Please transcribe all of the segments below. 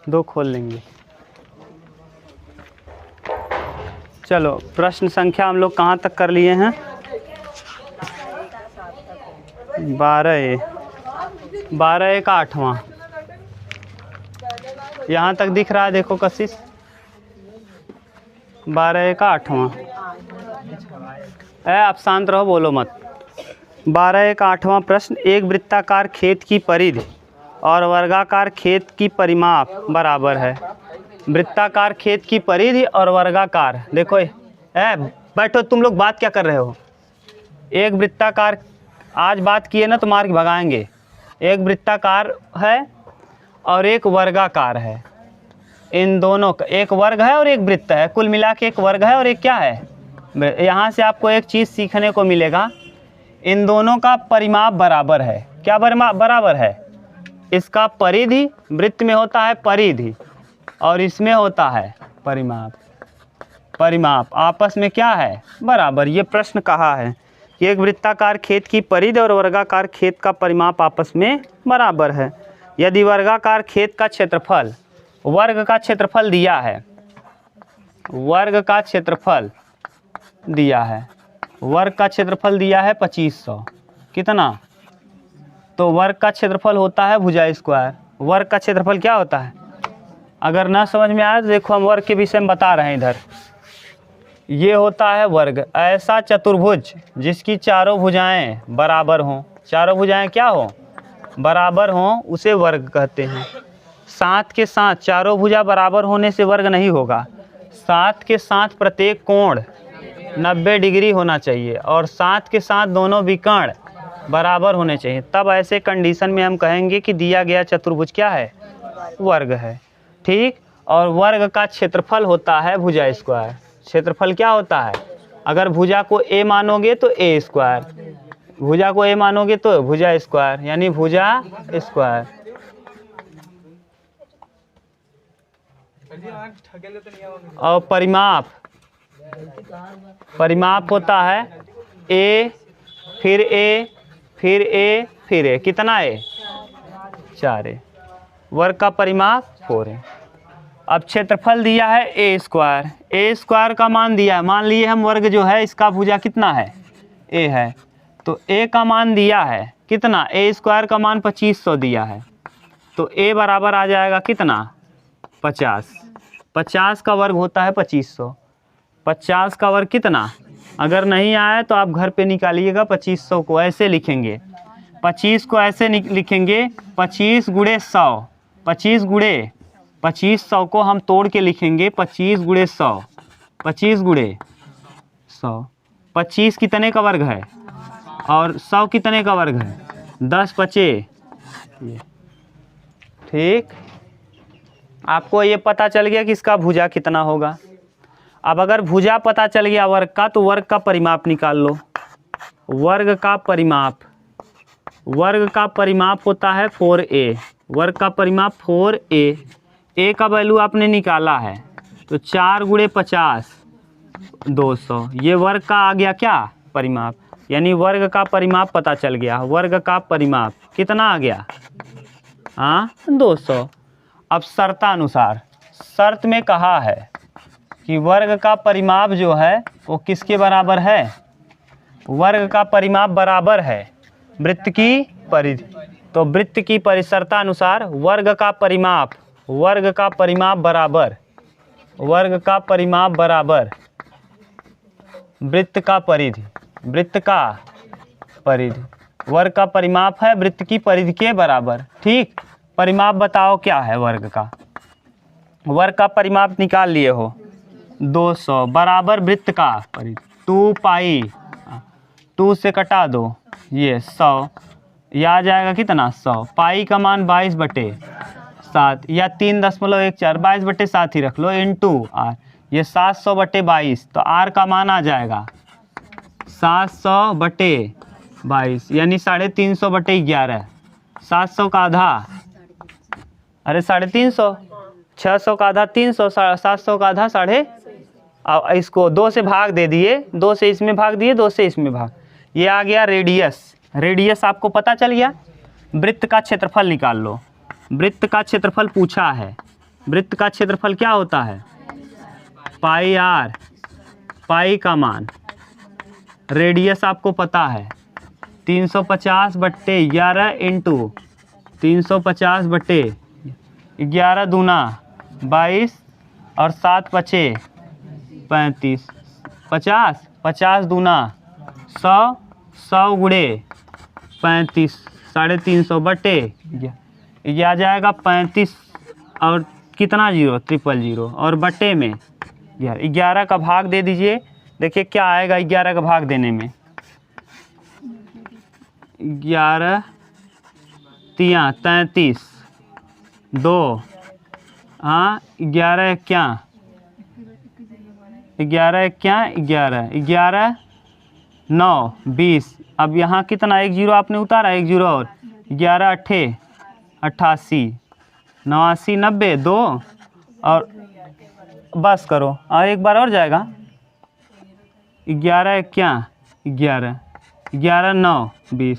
2 खोल लेंगे। चलो प्रश्न संख्या हम लोग कहाँ तक कर लिए हैं? 12A का 8वां यहाँ तक दिख रहा है, देखो कशिश। 12A का 8वां। आप शांत रहो, बोलो मत। 12A का 8वां प्रश्न, एक वृत्ताकार खेत की परिधि और वर्गाकार खेत की परिमाप बराबर है। वृत्ताकार खेत की परिधि और वर्गाकार, देखो बैठो, तुम लोग बात क्या कर रहे हो? एक वृत्ताकार, आज बात किए ना तो मार्क भगाएंगे। एक वृत्ताकार है और एक वर्गाकार है। इन दोनों का एक वर्ग है और एक वृत्त है, कुल मिला के एक वर्ग है और एक क्या है? यहाँ से आपको एक चीज़ सीखने को मिलेगा, इन दोनों का परिमाप बराबर है। क्या बराबर है? इसका परिधि, वृत्त में होता है परिधि और इसमें होता है परिमाप। परिमाप आपस में क्या है? बराबर। ये प्रश्न कहा है कि एक वृत्ताकार खेत की परिधि और वर्गाकार खेत का परिमाप आपस में बराबर है। यदि वर्गाकार खेत का क्षेत्रफल, वर्ग का क्षेत्रफल दिया है, वर्ग का क्षेत्रफल दिया है, वर्ग का क्षेत्रफल दिया है 2500, कितना? तो वर्ग का क्षेत्रफल होता है भुजा स्क्वायर। वर्ग का क्षेत्रफल क्या होता है? अगर ना समझ में आए तो देखो, हम वर्ग के विषय में बता रहे हैं इधर। ये होता है वर्ग, ऐसा चतुर्भुज जिसकी चारों भुजाएं बराबर हों। चारों भुजाएं क्या हो? बराबर हों, उसे वर्ग कहते हैं। साथ के साथ चारों भुजा बराबर होने से वर्ग नहीं होगा। साथ के साथ प्रत्येक कोण 90 डिग्री होना चाहिए और साथ के साथ दोनों विकर्ण बराबर होने चाहिए। तब ऐसे कंडीशन में हम कहेंगे कि दिया गया चतुर्भुज क्या है? वर्ग है। ठीक। और वर्ग का क्षेत्रफल होता है भुजा स्क्वायर। क्षेत्रफल क्या होता है? अगर भुजा को a मानोगे तो a स्क्वायर, भुजा को a मानोगे तो भुजा स्क्वायर, यानी भुजा स्क्वायर। और परिमाप, परिमाप होता है a फिर a फिर a फिर a, कितना a? 4a। वर्ग का परिमाप 4a। अब क्षेत्रफल दिया है a स्क्वायर, a स्क्वायर का मान दिया है। मान लिए हम वर्ग जो है इसका भुजा कितना है? a है, तो a का मान दिया है कितना? a स्क्वायर का मान 2500 दिया है, तो a बराबर आ जाएगा कितना? 50। 50 का वर्ग होता है 2500। 50 का वर्ग कितना? अगर नहीं आया तो आप घर पे निकालिएगा। 2500 को ऐसे लिखेंगे, 25 को ऐसे लिखेंगे 25 गुणे 100। 25 गुणे 2500 को हम तोड़ के लिखेंगे 25 गुणे 100। 25 गुणे 100, 25 कितने का वर्ग है और 100 कितने का वर्ग है? 10 पचे। ठीक, आपको ये पता चल गया कि इसका भुजा कितना होगा। अब अगर भुजा पता चल गया वर्ग का, तो वर्ग का परिमाप निकाल लो। वर्ग का परिमाप, वर्ग का परिमाप होता है 4a। वर्ग का परिमाप 4a। a का वैल्यू आपने निकाला है, तो 4 गुणे 50 200। ये वर्ग का आ गया क्या? परिमाप। यानी वर्ग का परिमाप पता चल गया। वर्ग का परिमाप कितना आ गया? 200। अब शर्तानुसार, शर्त में कहा है कि वर्ग का परिमाप जो है वो किसके बराबर है? वर्ग का परिमाप बराबर है वृत्त की परिधि। तो वृत्त की शर्तानुसार वर्ग का परिमाप, वर्ग का परिमाप बराबर, वर्ग का परिमाप बराबर वृत्त का परिधि। वृत्त का परिधि, वर्ग का परिमाप है वृत्त की परिधि के बराबर। ठीक, परिमाप बताओ क्या है वर्ग का? वर्ग का परिमाप निकाल लिए हो, 200 बराबर वृत्त का परिधि 2 पाई, 2 से कटा दो, ये 100, यह आ जाएगा कितना? 100। पाई का मान 22/7 या 3.14, 22/7 ही रख लो, इंटू आर, ये 700/22। तो आर का मान आ जाएगा 700/22, यानी 350/11। 700 का आधा, अरे 350, 600 का आधा 300, 700 का आधा 1.5। इसको 2 से भाग दे दिए, 2 से इसमें भाग दिए, 2 से इसमें भाग, ये आ गया रेडियस। रेडियस आपको पता चल गया। वृत्त का क्षेत्रफल निकाल लो। वृत्त का क्षेत्रफल पूछा है, वृत्त का क्षेत्रफल क्या होता है? पाई आर, पाई का मान, रेडियस आपको पता है 350/11 इंटू 350/11 दूना 22 और 7 पचे 35, 50 दूना 100, 100 गुणे 35, 350/, ये आ जाएगा 35 और कितना जीरो, 000 और बटे में 11 का भाग दे दीजिए। देखिए क्या आएगा 11 का भाग देने में, 11 तिया 33, 2 हाँ 11 क्या 11 9 20। अब यहाँ कितना 1 जीरो आपने उतारा, 1 जीरो और 11 अट्ठे 88, 89 90 2 और बस करो और एक बार और जाएगा 11 क्या 11 9 20,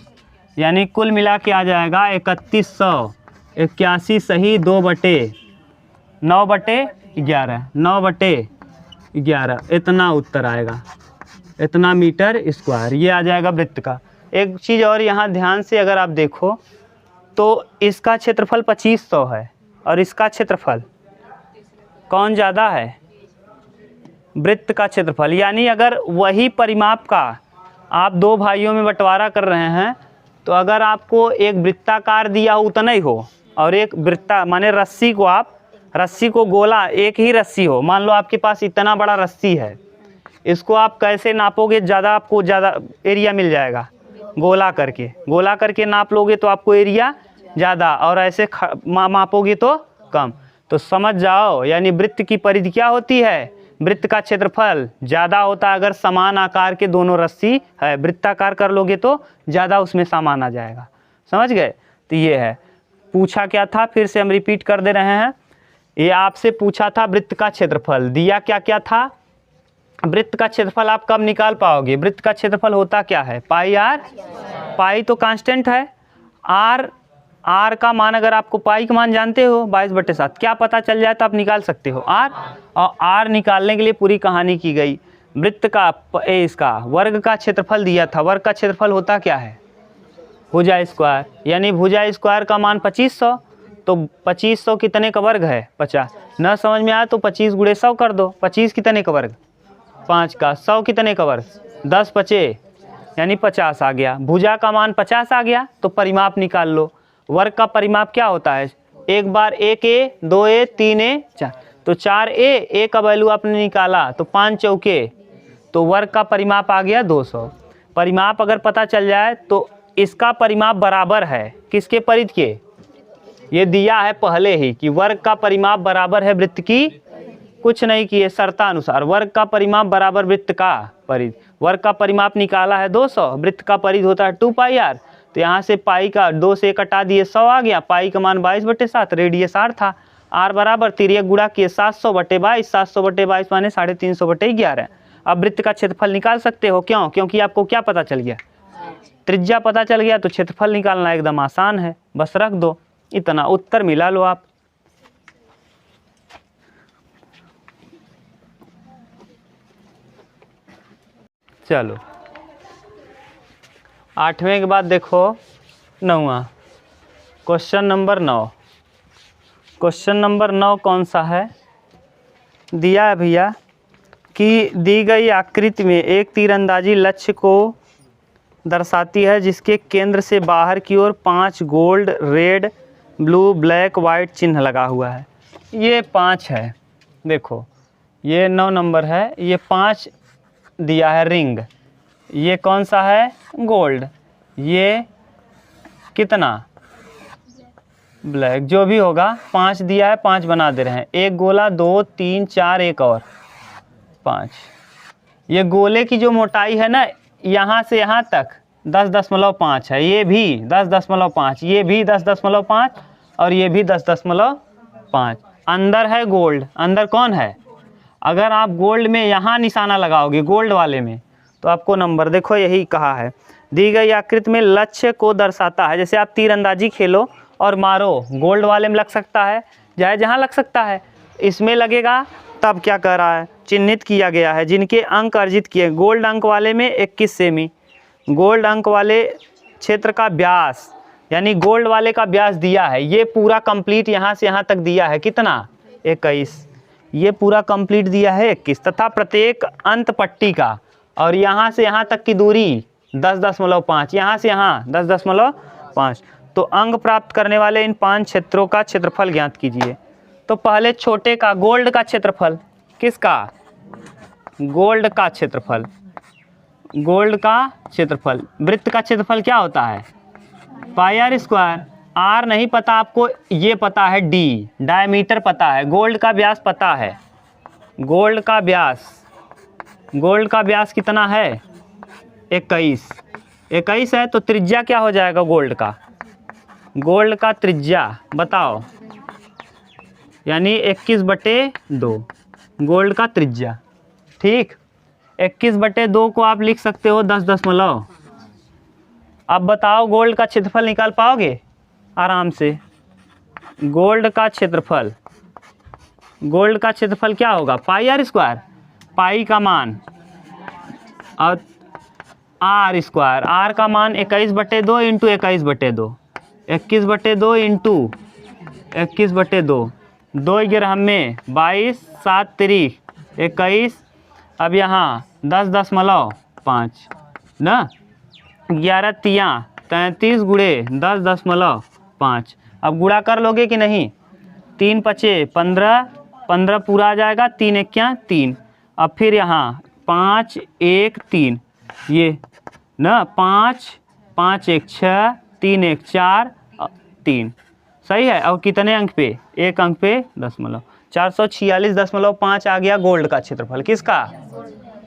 यानी कुल मिला के आ जाएगा 3181 सही 9/11 इतना उत्तर आएगा, इतना मीटर स्क्वायर ये आ जाएगा वृत्त का। एक चीज़ और यहाँ ध्यान से अगर आप देखो तो इसका क्षेत्रफल 2500 है और इसका क्षेत्रफल कौन ज़्यादा है? वृत्त का क्षेत्रफल। यानी अगर वही परिमाप का आप दो भाइयों में बंटवारा कर रहे हैं तो अगर आपको एक वृत्ताकार दिया हो उतना ही हो और एक वृत्ता माने रस्सी को गोला एक ही रस्सी हो, मान लो आपके पास इतना बड़ा रस्सी है, इसको आप कैसे नापोगे? आपको ज़्यादा एरिया मिल जाएगा। गोला करके नाप लोगे तो आपको एरिया ज़्यादा और ऐसे मापोगे तो कम। तो समझ जाओ यानी वृत्त की परिधि क्या होती है? वृत्त का क्षेत्रफल ज़्यादा होता है अगर समान आकार के दोनों रस्सी है। वृत्ताकार कर लोगे तो ज़्यादा उसमें सामान आ जाएगा। समझ गए? तो ये है। पूछा क्या था, फिर से हम रिपीट कर दे रहे हैं। ये आपसे पूछा था वृत्त का क्षेत्रफल, दिया क्या क्या था? वृत्त का क्षेत्रफल आप कब निकाल पाओगे? वृत्त का क्षेत्रफल होता क्या है? पाई आर। पाई तो कांस्टेंट है। आर का मान अगर आपको पाई का मान जानते हो 22/7, क्या पता चल जाए तो आप निकाल सकते हो आर। और आर निकालने के लिए पूरी कहानी की गई। वृत्त का इसका वर्ग का क्षेत्रफल दिया था। वर्ग का क्षेत्रफल होता क्या है? भुजा स्क्वायर। यानी भुजा स्क्वायर का मान 2500, तो 2500 कितने का वर्ग है? 50। न समझ में आया तो 25 गुणे 100 कर दो। 25 कितने का वर्ग? 5 का। 100 कितने का वर्ग? 10 पचे यानी 50 आ गया। भुजा का मान 50 आ गया तो परिमाप निकाल लो। वर्ग का परिमाप क्या होता है? एक बार 1a 2a 3a 4, तो 4a, a का वैल्यू आपने निकाला तो 5 चौके, तो वर्ग का परिमाप आ गया 200। परिमाप अगर पता चल जाए तो इसका परिमाप बराबर है किसके परिधि के? ये दिया है पहले ही कि वर्ग का परिमाप बराबर है वृत्त की, कुछ नहीं किए शर्तानुसार, वर्ग का परिमाप बराबर वृत्त का परिधि। वर्ग का परिमाप निकाला है 200, वृत्त का परिधि होता है 2 पाई आर। तो यहाँ से पाई का 2 से कटा दिए 100 आ गया। पाई का मान 22/7, रेडियस आर था। आर बराबर तिर्यक गुणा किए 700/22, 700/22 माने 350/11। अब वृत्त का क्षेत्रफल निकाल सकते हो। क्यों? क्योंकि आपको क्या पता चल गया? त्रिज्या पता चल गया, तो क्षेत्रफल निकालना एकदम आसान है, बस रख दो। इतना उत्तर मिला लो आप। चलो 8वें के बाद देखो 9वां क्वेश्चन नंबर 9। क्वेश्चन नंबर 9 कौन सा है? दिया है भैया कि दी गई आकृति में एक तीरंदाजी लक्ष्य को दर्शाती है जिसके केंद्र से बाहर की ओर 5 gold, red, blue, black, white चिन्ह लगा हुआ है। ये 5 है, देखो ये 9 नंबर है। ये 5 दिया है रिंग। ये कौन सा है? गोल्ड। ये कितना? ब्लैक। जो भी होगा 5 दिया है, 5 बना दे रहे हैं। एक गोला, 2 3 4, एक और 5। ये गोले की जो मोटाई है ना, यहाँ से यहाँ तक 10.5 है। ये भी 10.5, ये भी 10.5 और ये भी 10.5। अंदर है गोल्ड। अंदर कौन है? अगर आप गोल्ड में यहाँ निशाना लगाओगे, गोल्ड वाले में, तो आपको नंबर, देखो यही कहा है, दी गई आकृति में लक्ष्य को दर्शाता है। जैसे आप तीरंदाजी खेलो और मारो, गोल्ड वाले में लग सकता है चाहे जहाँ लग सकता है। इसमें लगेगा तब क्या कर रहा है, चिन्हित किया गया है जिनके अंक अर्जित किए। गोल्ड अंक वाले में 21 सेमी, गोल्ड अंक वाले क्षेत्र का व्यास यानी गोल्ड वाले का व्यास दिया है, ये पूरा कंप्लीट यहाँ से यहाँ तक दिया है कितना 21, ये पूरा कंप्लीट दिया है 21 तथा प्रत्येक अंत पट्टी का और यहाँ से यहाँ तक की दूरी 10.5, यहाँ से यहाँ 10.5। तो अंक प्राप्त करने वाले इन 5 क्षेत्रों का क्षेत्रफल ज्ञात कीजिए। तो पहले छोटे का गोल्ड का क्षेत्रफल, किसका, गोल्ड का क्षेत्रफल, गोल्ड का क्षेत्रफल। वृत्त का क्षेत्रफल क्या होता है, पाई आर स्क्वायर। आर नहीं पता आपको, ये पता है डी, डायमीटर पता है, गोल्ड का व्यास पता है, गोल्ड का व्यास, गोल्ड का व्यास कितना है 21 है। तो त्रिज्या क्या हो जाएगा गोल्ड का, गोल्ड का त्रिज्या बताओ, यानी 21/2 गोल्ड का त्रिज्या। ठीक, 21/2 को आप लिख सकते हो 10 दशमलव। अब बताओ गोल्ड का क्षेत्रफल निकाल पाओगे आराम से। गोल्ड का क्षेत्रफल, गोल्ड का क्षेत्रफल क्या होगा, पाई आर स्क्वायर, पाई का मान और आर स्क्वायर, आर का मान 21/2 इंटू 21/2, 21/2 इंटू 21/2, 2 ग्राम में 22, 7 तिरिक 21, अब यहाँ 10.5 ना, 11 तियाँ 33 गुणे 10.5। अब गुणा कर लोगे कि नहीं, 3 पचे 15, 15 पूरा आ जाएगा, 3 एक 3। अब फिर यहाँ 5 1 3, ये ना 5 5 1 6, 3 1 4 3, सही है। और कितने अंक पे, एक अंक पे दशमलव, 446.5 आ गया गोल्ड का क्षेत्रफल। किसका,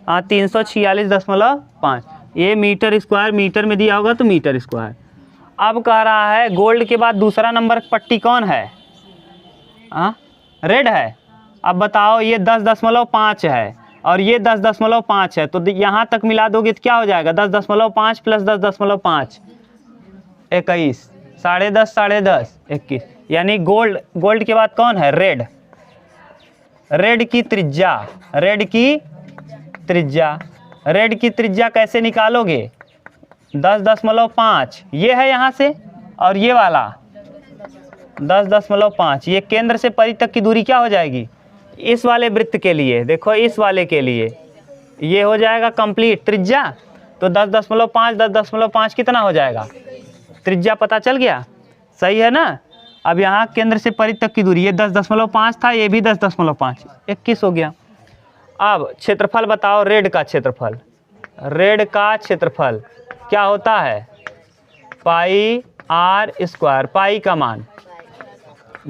हाँ 346.5। ये मीटर स्क्वायर, मीटर में दिया होगा तो मीटर स्क्वायर। अब कह रहा है गोल्ड के बाद दूसरा नंबर पट्टी कौन है, हाँ रेड है। अब बताओ ये 10.5 है और ये 10.5 है, तो यहाँ तक मिला दोगे तो क्या हो जाएगा, 10.5 प्लस 10.5 21, 10.5 21, यानी गोल्ड, गोल्ड के बाद कौन है, रेड। रेड की त्रिज्या, रेड की त्रिज्या, रेड की त्रिज्या कैसे निकालोगे, 10.5 ये है यहाँ से और ये वाला 10.5, ये केंद्र से परिधि तक की दूरी क्या हो जाएगी, इस वाले वृत्त के लिए देखो, इस वाले के लिए ये हो जाएगा कंप्लीट त्रिज्या। तो 10.5 10.5 कितना हो जाएगा, त्रिज्या पता चल गया, सही है ना। अब यहाँ केंद्र से परिधि तक की दूरी, ये 10.5 था, ये भी 10.5, 21 हो गया। अब क्षेत्रफल बताओ रेड का क्षेत्रफल, रेड का क्षेत्रफल क्या होता है, पाई आर स्क्वायर, पाई का मान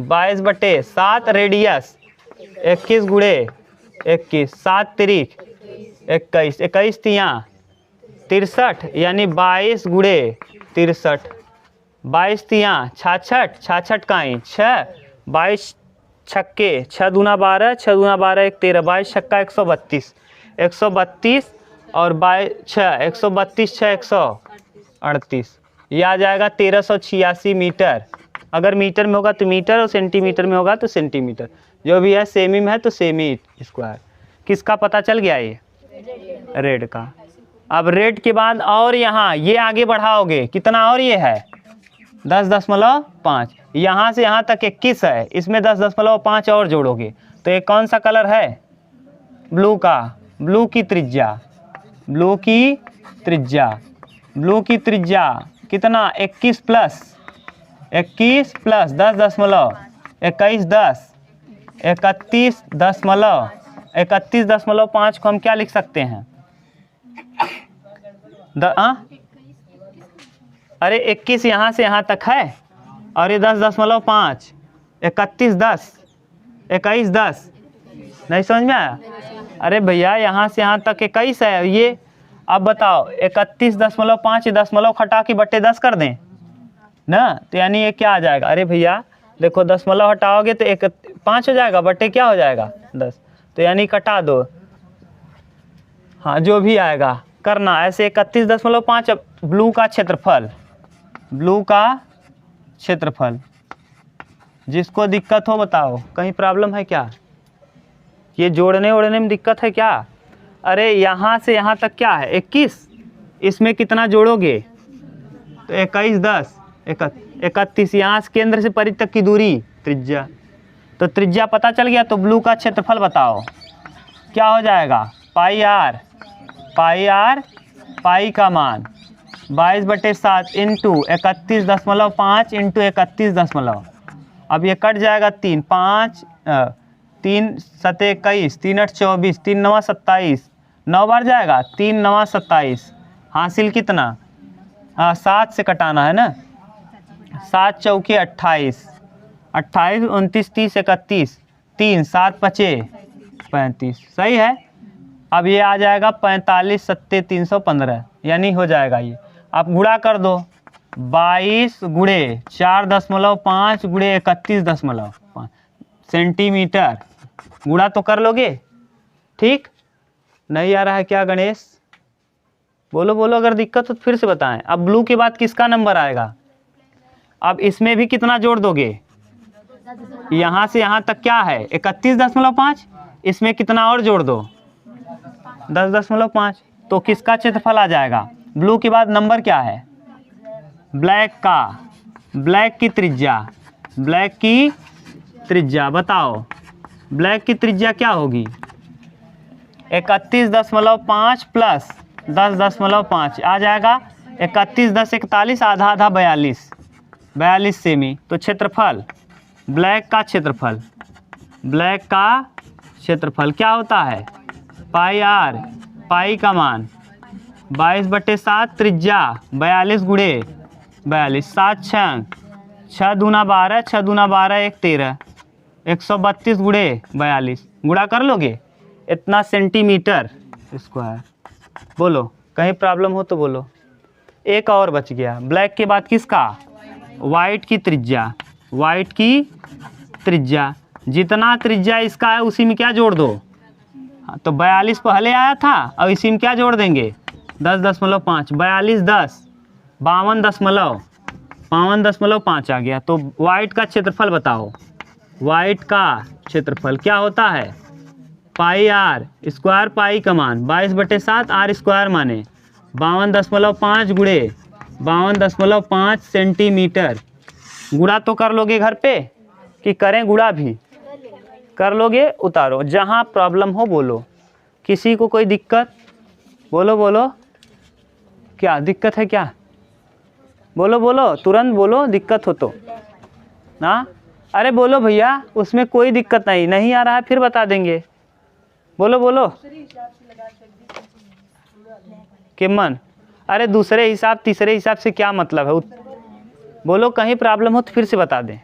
22/7, रेडियस 21 गुणे 21, 7 तिरिक 21, 21 तियाँ 63, यानी 22 गुणे 63, 22 तियाँ 66, 66 काई 6, 22 छक्के 6 दूना 12, 6 दूना 12 1 13, 22 छक्का 132, 132 और 6 132 6 138, ये आ जाएगा 1386 मीटर। अगर मीटर में होगा तो मीटर और सेंटीमीटर में होगा तो सेंटीमीटर, जो भी है सेमी में है तो सेमी स्क्वायर। किसका पता चल गया, ये रेड का। अब रेड के बाद और यहाँ ये आगे बढ़ाओगे कितना, और ये है 10.5, यहाँ से यहाँ तक 21 है, इसमें 10.5 और जोड़ोगे तो ये कौन सा कलर है, ब्लू का। ब्लू की त्रिज्या, ब्लू की त्रिज्या, ब्लू की त्रिज्या कितना, 21 प्लस 10.21 10, 31.5 को हम क्या लिख सकते हैं, अरे 21 यहाँ से यहाँ तक है और ये 10.5, 31 10, 21 10, नहीं समझ में आया। अरे भैया यहाँ से यहाँ तक 21 है ये। अब बताओ 31.5, दशमलव हटा के बट्टे 10 कर दें ना, तो यानी ये क्या आ जाएगा, अरे भैया देखो दशमलव हटाओगे तो 5 हो जाएगा, बट्टे क्या हो जाएगा 10, तो यानी कटा दो, हाँ जो भी आएगा करना ऐसे। 31.5 ब्लू का क्षेत्रफल, ब्लू का क्षेत्रफल जिसको दिक्कत हो बताओ, कहीं प्रॉब्लम है क्या? ये जोड़ने ओड़ने में दिक्कत है क्या? अरे यहाँ से यहाँ तक क्या है 21, इसमें कितना जोड़ोगे? तो 21 10 31, यहाँ से केंद्र से परिधि तक की दूरी त्रिज्या। तो त्रिज्या पता चल गया, तो ब्लू का क्षेत्रफल बताओ क्या हो जाएगा? पाई आर पाई का मान 22/7 इंटू 31.5 इंटू 31 अब ये कट जाएगा 3 5 3 7 21 3 8 24 3 9 27 9 बार जाएगा 3 9 27 हासिल कितना? 7 से कटाना है ना, 7 चौके 28 28 29 30 31 3 7 5 35 सही है। अब ये आ जाएगा 45 7 315 यानी हो जाएगा ये। आप गुणा कर दो 22 गुणे 4.5 गुणे 31.5 सेंटीमीटर, गुणा तो कर लोगे? ठीक, नहीं आ रहा है क्या गणेश? बोलो बोलो, अगर दिक्कत हो तो फिर से बताएं। अब ब्लू के बाद किसका नंबर आएगा? अब इसमें भी कितना जोड़ दोगे? यहाँ से यहाँ तक क्या है 31.5, इसमें कितना और जोड़ दो 10.5, तो किसका क्षेत्रफल आ जाएगा? ब्लू के बाद नंबर क्या है? ब्लैक का, ब्लैक की त्रिज्या बताओ, ब्लैक की त्रिज्या क्या होगी? 31.5 प्लस 10.5 आ जाएगा 31 10 41 आधा आधा 42 सेमी। तो क्षेत्रफल, ब्लैक का क्षेत्रफल क्या होता है? पाई आर, पाई का मान 22/7 त्रिज्या 42 गुणे 42 7 6 दूना 12 6 दूना 12 1 13 132 गुणे 42 गुणा कर लोगे? इतना सेंटीमीटर स्क्वायर। बोलो, कहीं प्रॉब्लम हो तो बोलो। एक और बच गया, ब्लैक के बाद किसका? वाइट की त्रिज्या, जितना त्रिज्या इसका है उसी में क्या जोड़ दो? हाँ, तो 42 पहले आया था, अब इसी में क्या जोड़ देंगे? 10.5 42 10 52.5 आ गया। तो वाइट का क्षेत्रफल बताओ, वाइट का क्षेत्रफल क्या होता है? पाई आर स्क्वायर, पाई का मान 22/7 आर स्क्वायर माने 52.5 गुणे 52.5 सेंटीमीटर। गुणा तो कर लोगे घर पे कि करें? गुणा भी कर लोगे? उतारो, जहाँ प्रॉब्लम हो बोलो। किसी को कोई दिक्कत? बोलो बोलो, क्या दिक्कत है क्या? बोलो बोलो, तुरंत बोलो, दिक्कत हो तो ना। अरे बोलो भैया, उसमें कोई दिक्कत नहीं आ रहा है फिर बता देंगे। बोलो बोलो किमन, अरे दूसरे हिसाब तीसरे हिसाब से क्या मतलब है? बोलो, कहीं प्रॉब्लम हो तो फिर से बता दें।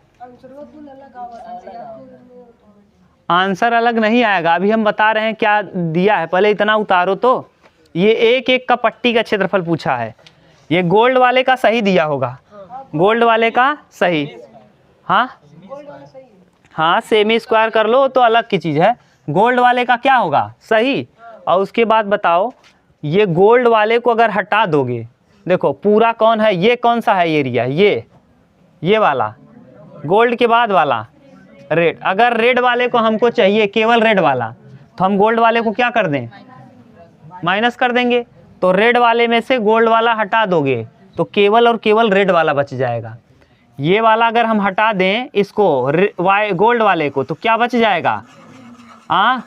आंसर अलग नहीं आएगा, अभी हम बता रहे हैं क्या दिया है, पहले इतना उतारो। तो ये एक एक का पट्टी का क्षेत्रफल पूछा है, ये गोल्ड वाले का सही दिया होगा, गोल्ड वाले का सही। हाँ सेमी स्क्वायर कर लो तो अलग की चीज़ है, गोल्ड वाले का क्या होगा? सही। और उसके बाद बताओ, ये गोल्ड वाले को अगर हटा दोगे, देखो पूरा कौन है, ये कौन सा है एरिया? ये वाला, गोल्ड के बाद वाला रेड। अगर रेड वाले को हमको चाहिए केवल रेड वाला, तो हम गोल्ड वाले को क्या कर दें? माइनस कर देंगे। तो रेड वाले में से गोल्ड वाला हटा दोगे तो केवल और केवल रेड वाला बच जाएगा। ये वाला अगर हम हटा दें इसको गोल्ड वाले को, तो क्या बच जाएगा?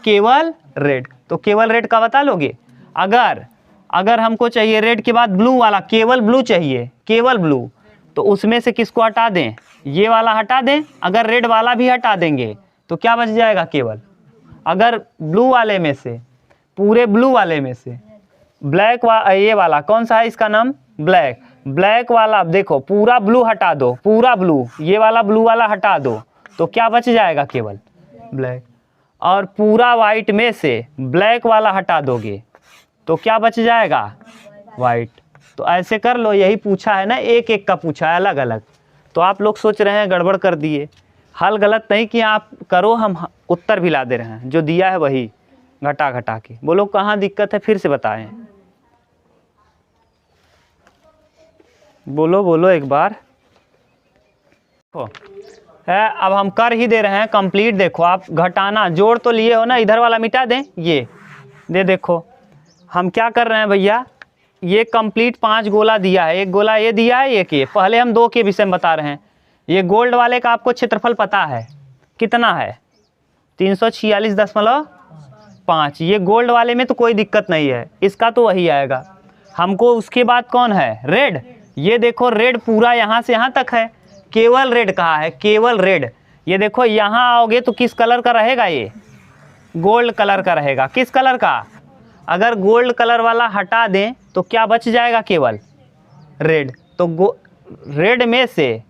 केवल रेड। तो केवल रेड का बता लोगे। अगर हमको चाहिए रेड के बाद ब्लू वाला, केवल ब्लू चाहिए, केवल ब्लू, तो उसमें से किसको हटा दें? ये वाला हटा दें। अगर रेड वाला भी हटा देंगे तो क्या बच जाएगा? केवल। अगर ब्लू वाले में से, पूरे ब्लू वाले में से ब्लैक ये वाला कौन सा है, इसका नाम ब्लैक वाला, देखो पूरा ब्लू हटा दो, पूरा ब्लू, ये वाला ब्लू वाला हटा दो, तो क्या बच जाएगा? केवल ब्लैक। और पूरा वाइट में से ब्लैक वाला हटा दोगे तो क्या बच जाएगा? वाइट। तो ऐसे कर लो, यही पूछा है ना, एक एक का पूछा है अलग अलग। तो आप लोग सोच रहे हैं गड़बड़ कर दिए, हल गलत नहीं किया, आप करो, हम उत्तर भी ला दे रहे हैं, जो दिया है वही घटा घटा के। बोलो कहाँ दिक्कत है फिर से बताएं। बोलो बोलो एक बार। है। अब हम कर ही दे रहे हैं कंप्लीट। देखो आप घटाना जोड़ तो लिए हो ना, इधर वाला मिटा दें, ये दे। देखो हम क्या कर रहे हैं भैया, ये कंप्लीट 5 गोला दिया है, एक गोला ये दिया है, एक ये। पहले हम 2 के विषय में बता रहे हैं। ये गोल्ड वाले का आपको क्षेत्रफल पता है कितना है, 346.5। ये गोल्ड वाले में तो कोई दिक्कत नहीं है, इसका तो वही आएगा। हमको उसके बाद कौन है, रेड। ये देखो रेड पूरा यहाँ से यहाँ तक है, केवल रेड कहा है, केवल रेड। ये देखो यहाँ आओगे तो किस कलर का रहेगा, ये गोल्ड कलर का रहेगा। किस कलर का, अगर गोल्ड कलर वाला हटा दें तो क्या बच जाएगा, केवल रेड। तो रेड में से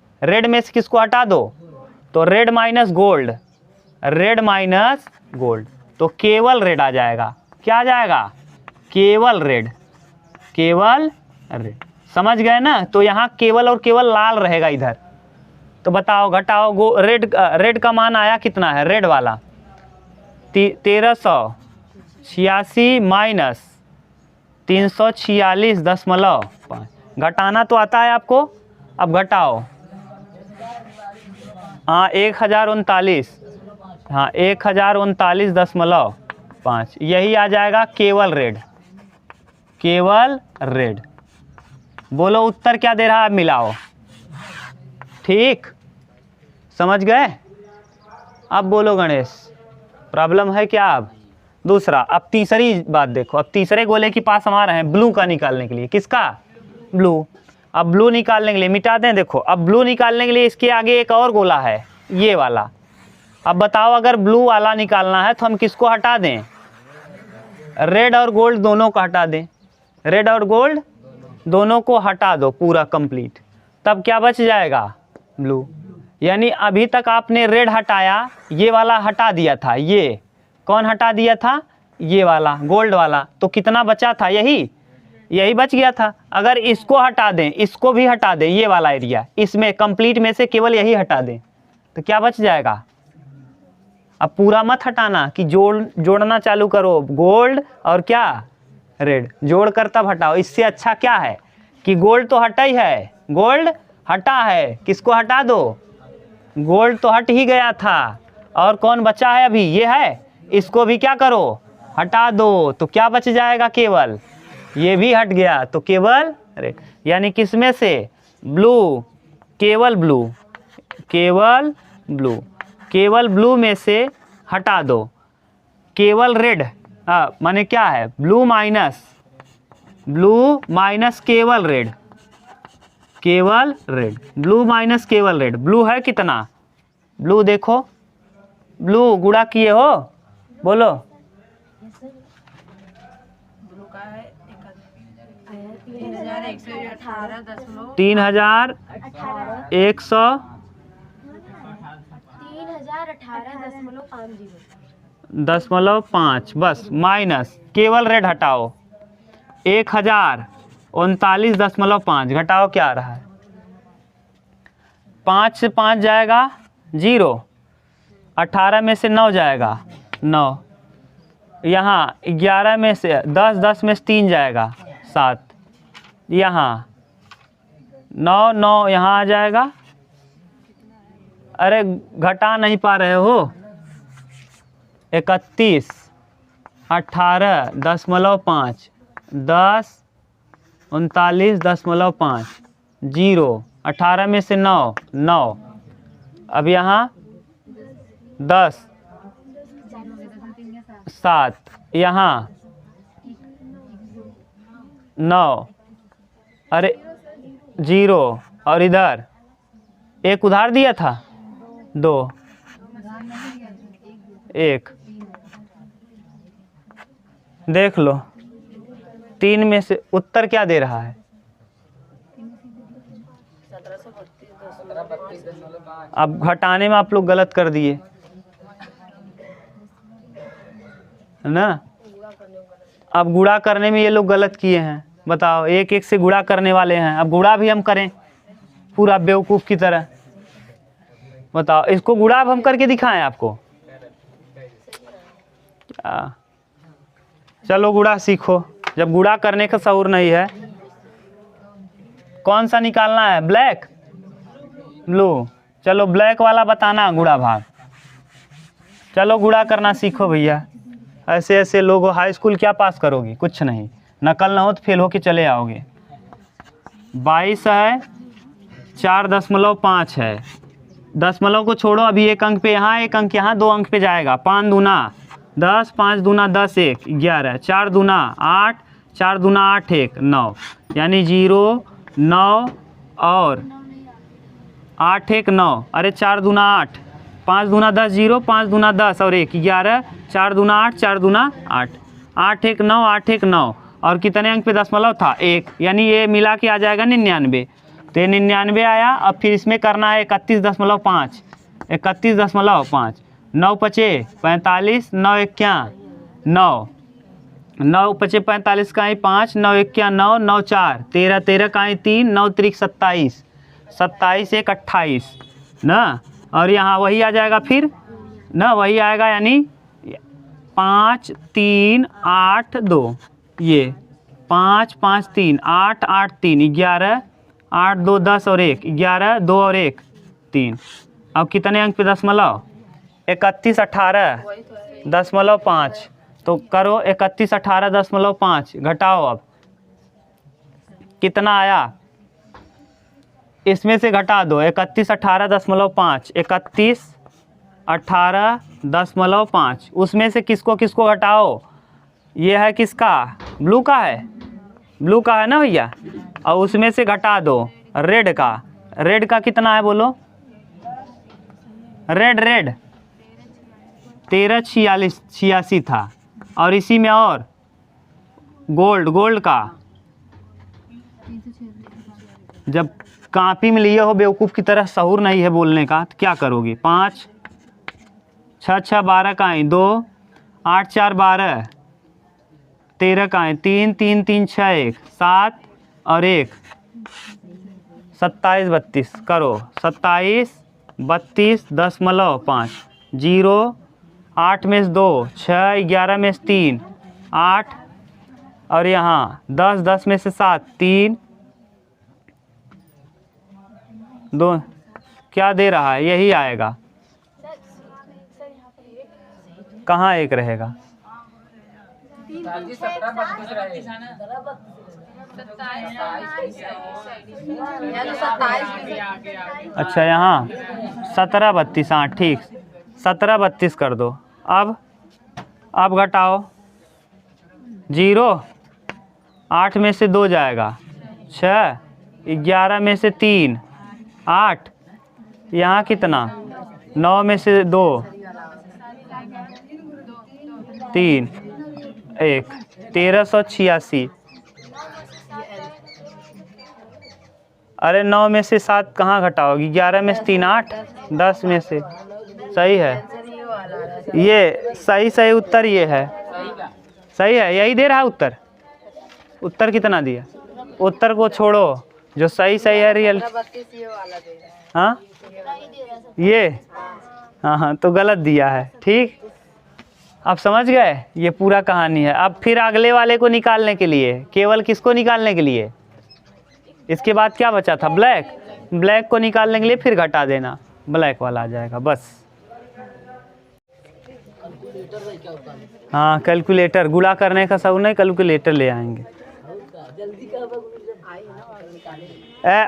किसको हटा दो, तो red minus gold, red minus gold, तो केवल रेड आ जाएगा। क्या आ जाएगा, केवल रेड, केवल रेड। समझ गए ना। तो यहाँ केवल और केवल लाल रहेगा इधर। तो बताओ घटाओ, रेड का मान आया कितना है, रेड वाला 1386 माइनस 346.5। घटाना तो आता है आपको। अब घटाओ, हाँ 1039, हाँ 1039.5, यही आ जाएगा केवल रेड, केवल रेड। बोलो उत्तर क्या दे रहा है, मिलाओ। ठीक, समझ गए। अब बोलो गणेश, प्रॉब्लम है क्या। अब दूसरा, अब तीसरी बात देखो। अब तीसरे गोले के पास हम आ रहे हैं ब्लू का निकालने के लिए। किसका, ब्लू। अब ब्लू निकालने के लिए मिटा दें। देखो अब ब्लू निकालने के लिए इसके आगे एक और गोला है, ये वाला। अब बताओ अगर ब्लू वाला निकालना है तो हम किसको हटा दें, रेड और गोल्ड दोनों को हटा दें। रेड और गोल्ड दोनों को हटा दो पूरा कंप्लीट, तब क्या बच जाएगा, ब्लू। यानी अभी तक आपने रेड हटाया, ये वाला हटा दिया था। ये कौन हटा दिया था, ये वाला गोल्ड वाला। तो कितना बचा था, यही बच गया था। अगर इसको हटा दें, इसको भी हटा दें, ये वाला एरिया, इसमें कंप्लीट में से केवल यही हटा दें, तो क्या बच जाएगा। अब पूरा मत हटाना कि जोड़ना चालू करो, गोल्ड और क्या, रेड जोड़ कर तब हटाओ। इससे अच्छा क्या है कि गोल्ड तो हटा ही है, गोल्ड हटा है, किसको हटा दो, गोल्ड तो हट ही गया था। और कौन बचा है अभी, ये है, इसको भी क्या करो, हटा दो। तो क्या बच जाएगा, केवल ये भी हट गया, तो केवल रेड। यानी किसमें से, ब्लू, केवल ब्लू, केवल ब्लू, केवल ब्लू में से हटा दो केवल रेड। माने क्या है, ब्लू माइनस केवल रेड, केवल रेड, ब्लू माइनस केवल रेड। ब्लू है कितना, ब्लू देखो, ब्लू गुणा किए हो, बोलो। 3018.5, बस माइनस केवल रेड हटाओ, 1039.5 घटाओ, क्या आ रहा है, 5 से 5 जाएगा 0, 18 में से 9 जाएगा 9, यहाँ 11 में से 10 में से 3 जाएगा 7, यहाँ 9 यहाँ आ जाएगा। अरे घटा नहीं पा रहे हो, 31, 18.5, 10, 39.5, 0, 18 में से 9, अब यहाँ 10, 7, यहाँ 9, अरे 0, और इधर एक उधार दिया था, 2, 1, देख लो 3 में से उत्तर क्या दे रहा है। अब घटाने में आप लोग गलत कर दिए है ना, अब गुणा करने में ये लोग गलत किए हैं। बताओ, एक एक से गुणा करने वाले हैं, अब गुणा भी हम करें पूरा बेवकूफ़ की तरह। बताओ, इसको गुणा अब हम करके दिखाएं आपको, चलो गुणा सीखो, जब गुणा करने का शऊर नहीं है। कौन सा निकालना है, ब्लैक, ब्लू, चलो ब्लैक वाला बताना गुणा भाग। चलो गुणा करना सीखो भैया। ऐसे ऐसे लोग हाई स्कूल क्या पास करोगे, कुछ नहीं, नकल ना हो तो फेल होके चले आओगे। 22 है, 4.5 है, दशमलव को छोड़ो, अभी एक अंक पे यहाँ, एक अंक यहाँ, 2 अंक पे जाएगा। 5 दूना 10, 5 दूना 10, 1 11, 4 दूना 8, 4 दूना 8, 1 9, यानी 0 9 और 8 1 9। अरे 4 दूना 8, 5 दूना 10 0, 5 दूना 10 और 1 11, 4 दूना 8, 4 दूना 8, 8 1 9, 8 1 9। और कितने अंक पे दशमलव था, 1, यानी ये मिला के आ जाएगा 99। तो ये 99 आया। अब फिर इसमें करना है 31.5, 31.5, 9 पचे 45, 9 1 9, 9 पचे 45 का ही 5, 9 1 9, 9 4 13, 13 का ही 3, 9 3 27, 27 1 28 ना। और यहाँ वही आ जाएगा फिर ना, वही आएगा, यानी 5 3 8 2, ये 5 5 3 8 8 3 11, 8 2 10 और 1 11, 2 और 1 3। अब कितने अंक पे दशमलव, 31 18.5। तो करो 31 18.5 घटाओ। अब कितना आया, इसमें से घटा दो 31 18.5, 31 18.5, उसमें से किसको किसको घटाओ, ये है किसका, ब्लू का है, ब्लू का है ना भैया। और उसमें से घटा दो रेड का, रेड का कितना है बोलो, रेड 13 था। और इसी में और गोल्ड का, जब कॉपी में लिए हो बेवकूफ़ की तरह, सहूर नहीं है बोलने का, तो क्या करोगे, 5 6 6 12 का है 2, 8 4 12, 13 का है 3 3 3 6 1 7 और 1 27 32। करो 27 32.5, 0 8 में से 2, 6 11 में से 3 8, और यहाँ 10 10 में से 7 3 2, क्या दे रहा है, यही आएगा। कहाँ एक रहेगा, अच्छा यहाँ 17 32, हाँ ठीक, 17 32 कर दो। अब घटाओ, 0 8 में से 2 जाएगा, 6 11 में से 3 8, यहाँ कितना 9 में से 2 3 1 1386। अरे 9 में से 7 कहाँ घटाओगी, 11 में से 3 8, 10 में से, सही है, ये सही उत्तर ये है, सही है, यही दे रहा है उत्तर। उत्तर कितना दिया, उत्तर को छोड़ो, जो सही है रियल, हाँ ये, हाँ तो गलत दिया है, ठीक। अब समझ गए, ये पूरा कहानी है। अब फिर अगले वाले को निकालने के लिए, केवल किसको निकालने के लिए, इसके बाद क्या बचा था, ब्लैक को निकालने के लिए फिर घटा देना, ब्लैक वाला आ जाएगा बस। हाँ कैलकुलेटर, गुणा करने का सब नहीं, कैलकुलेटर ले आएंगे।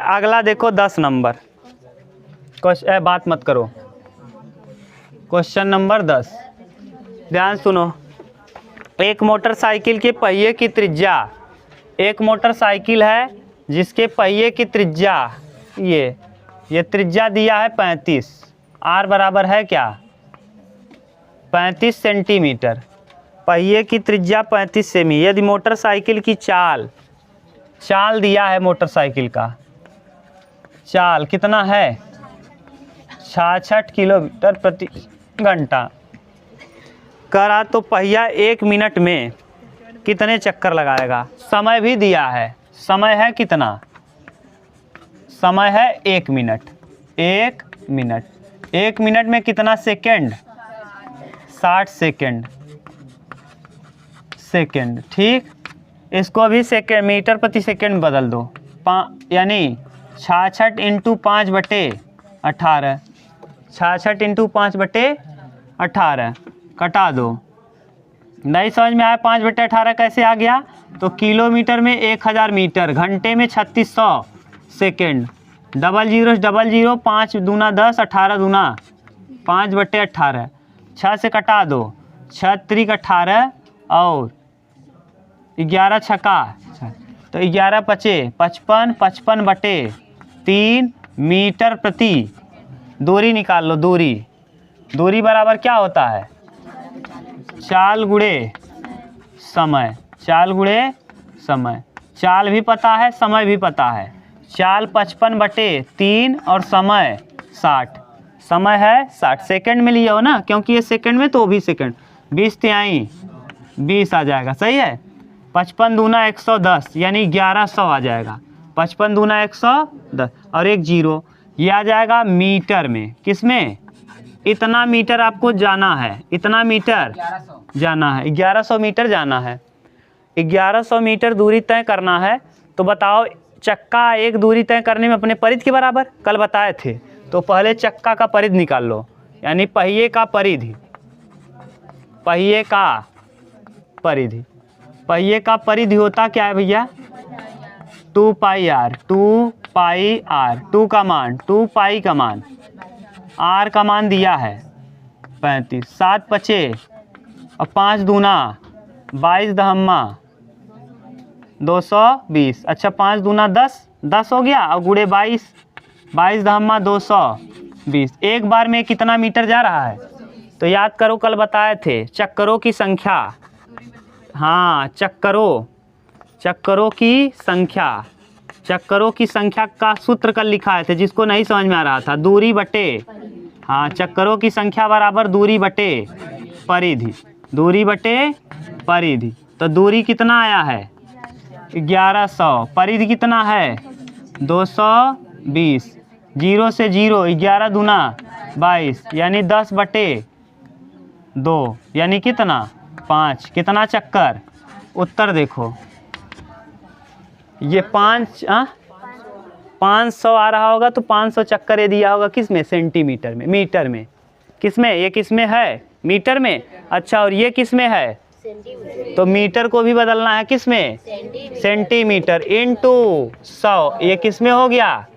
अगला देखो 10 नंबर क्वेश्चन, बात मत करो, क्वेश्चन नंबर 10, ध्यान सुनो। एक मोटरसाइकिल के पहिए की त्रिज्या, एक मोटरसाइकिल है जिसके पहिए की त्रिज्या, ये त्रिज्या दिया है 35, आर बराबर है क्या 35 सेंटीमीटर, पहिए की त्रिज्या 35 सेमी। यदि मोटरसाइकिल की चाल दिया है, मोटरसाइकिल का चाल कितना है 66 किलोमीटर प्रति घंटा करा, तो पहिया 1 मिनट में कितने चक्कर लगाएगा। समय भी दिया है, समय है कितना, समय है 1 मिनट, 1 मिनट में कितना सेकंड, 60 सेकंड, ठीक। इसको भी सेकंड, मीटर प्रति सेकंड बदल दो, यानी 66 × 5/18 66 इंटू 5/18 कटा दो। नहीं समझ में आया 5/18 कैसे आ गया? तो किलोमीटर में 1000 मीटर, घंटे में 3600 सेकेंड, 0000, 5 दूना 10, 18 दूना 5/18, 6 से कटा दो, 6 त्रिक 18 और 11 छक्का, तो 11 पचे 55, 55/3 मीटर प्रति। दूरी निकाल लो, दूरी बराबर क्या होता है? चाल गुणे समय, चाल गुणे समय। चाल भी पता है, समय भी पता है। चाल 55/3 और समय 60। समय है 60, सेकंड में लिया हो ना, क्योंकि ये सेकंड में तो भी सेकंड। 20 तिहाई 20 आ जाएगा, सही है। 55 दूना 110 यानी 1100 आ जाएगा। 55 दूना 110 और एक जीरो, ये आ जाएगा मीटर में। किस में? इतना मीटर आपको जाना है, इतना मीटर जाना है, 1100 मीटर जाना है। 1100 मीटर दूरी तय करना है। तो बताओ चक्का एक दूरी तय करने में अपने परिधि के बराबर कल बताए थे। तो पहले चक्का का परिधि निकाल लो, यानी पहिए का परिधि, पहिए का परिधि। पहिए का परिधि होता क्या है भैया? 2 पाई आर, 2 पाई आर, 2 का मान, 2 पाई का मान, आर का मान दिया है 35, 7 पचे और 5 दूना 22 दहम्मा 220। अच्छा 5 दूना 10, 10 हो गया और गुड़े 22, 22 दहम्मा 220। एक बार में कितना मीटर जा रहा है? तो याद करो कल बताए थे चक्करों की संख्या। हाँ चक्करों की संख्या, चक्करों की संख्या का सूत्र कल लिखा थे, जिसको नहीं समझ में आ रहा था। दूरी बटे, हाँ चक्करों की संख्या बराबर दूरी बटे परिधि, दूरी बटे परिधि। तो दूरी कितना आया है? 1100। परिधि कितना है? 220। 0 से 0, 11 दूना 22 यानी 10/2 यानी कितना? 5। कितना चक्कर? उत्तर देखो, ये 500 आ रहा होगा तो 500 चक्कर ये दिया होगा किस में? सेंटीमीटर में। मीटर में किस में? ये किस में है? मीटर में। अच्छा और ये किस में है? तो मीटर को भी बदलना है किस में? Centimetre into 100। ये किस में हो गया?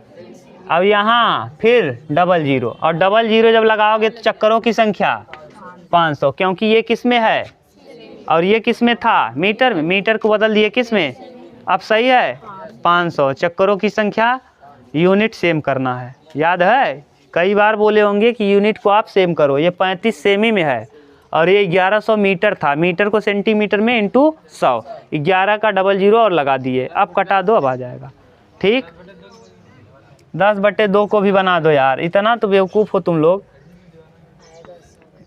अब यहाँ फिर 00 और 00 जब लगाओगे तो चक्करों की संख्या 500, क्योंकि ये किस में है और ये किस में था? मीटर में। मीटर को बदल दिए किस में? अब सही है 500। चक्करों की संख्या, यूनिट सेम करना है, याद है? कई बार बोले होंगे कि यूनिट को आप सेम करो। ये 35 सेमी में है और ये 1100 मीटर था। मीटर को सेंटीमीटर में इंटू 100, 11 का 00 और लगा दिए। अब कटा दो, अब आ जाएगा। ठीक, 10/2 को भी बना दो यार, इतना तो बेवकूफ़ हो तुम लोग।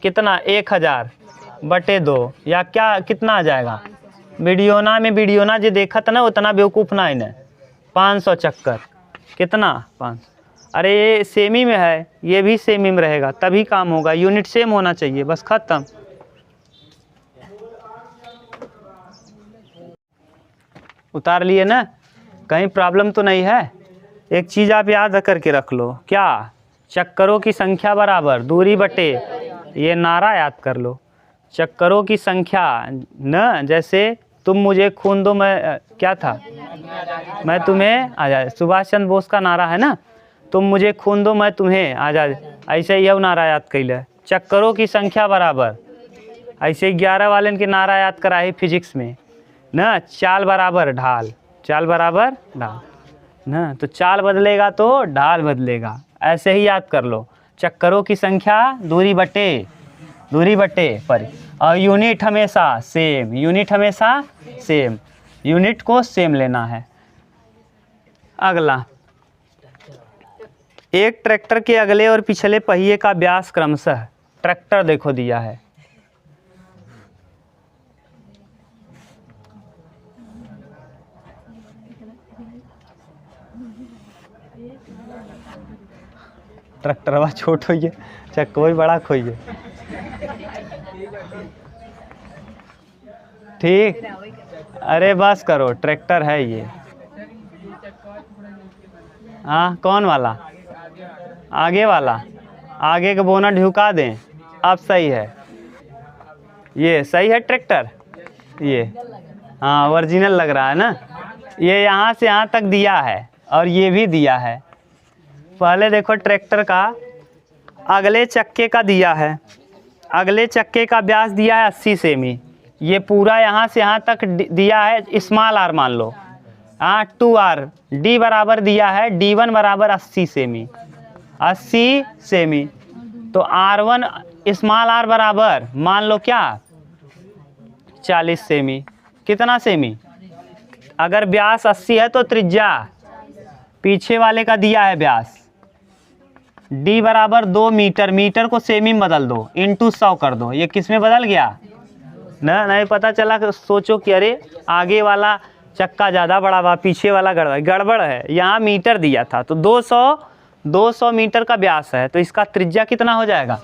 कितना? 1000/2 या क्या कितना आ जाएगा? वीडियोना जो देखा था ना उतना बेवकूफ़ ना इन्हें। 500 चक्कर कितना? 500। अरे ये सेमी में है, ये भी सेमी में रहेगा तभी काम होगा। यूनिट सेम होना चाहिए, बस ख़त्म। उतार लिए ना? कहीं प्रॉब्लम तो नहीं है? एक चीज़ आप याद करके रख लो, क्या? चक्करों की संख्या बराबर दूरी बटे, ये नारा याद कर लो। चक्करों की संख्या न, जैसे तुम मुझे खून दो, मैं क्या था? मैं तुम्हें आज़ाद। सुभाष चंद्र बोस का नारा है ना, तुम मुझे खून दो मैं तुम्हें आज़ाद। ऐसे यह नारा याद कैले। चक्करों की संख्या बराबर, ऐसे 11 वाले के नारा याद करा है फिजिक्स में ना। चाल बराबर ढाल, चाल बराबर ढाल ना। तो चाल बदलेगा तो ढाल बदलेगा, ऐसे ही याद कर लो। चक्करों की संख्या दूरी बटे परिधि, और यूनिट हमेशा सेम, यूनिट हमेशा सेम, यूनिट को सेम लेना है। अगला, एक ट्रैक्टर के अगले और पिछले पहिए का व्यास क्रमशः, ट्रैक्टर देखो दिया है। ट्रैक्टर वह छोट होइए, चक्को भी बड़ा खोइए। ठीक, अरे बस करो, ट्रैक्टर है ये। हाँ कौन वाला? आगे वाला? आगे का बोनट झुका दें, अब सही है, ये सही है ट्रैक्टर, ये हाँ ओरिजिनल लग रहा है ना। ये यहाँ से यहाँ तक दिया है और ये भी दिया है। पहले देखो ट्रैक्टर का अगले चक्के का दिया है, अगले चक्के का व्यास दिया है 80 सेमी, ये पूरा यहाँ से यहाँ तक दिया है स्मॉल आर मान लो, हाँ 2R, डी बराबर दिया है D1 बराबर 80 सेमी, 80 सेमी, तो R1 स्मॉल आर बराबर मान लो क्या 40 सेमी। कितना सेमी? अगर व्यास 80 है तो त्रिज्या पीछे वाले का दिया है व्यास D बराबर 2 मीटर, मीटर को सेमी में बदल दो, इंटू 100 कर दो, ये किस में बदल गया ना, नहीं पता चला कि सोचो कि अरे आगे वाला चक्का ज़्यादा बड़ा हुआ, पीछे वाला गड़बड़ है, यहाँ मीटर दिया था तो 200 मीटर का व्यास है, तो इसका त्रिज्या कितना हो जाएगा।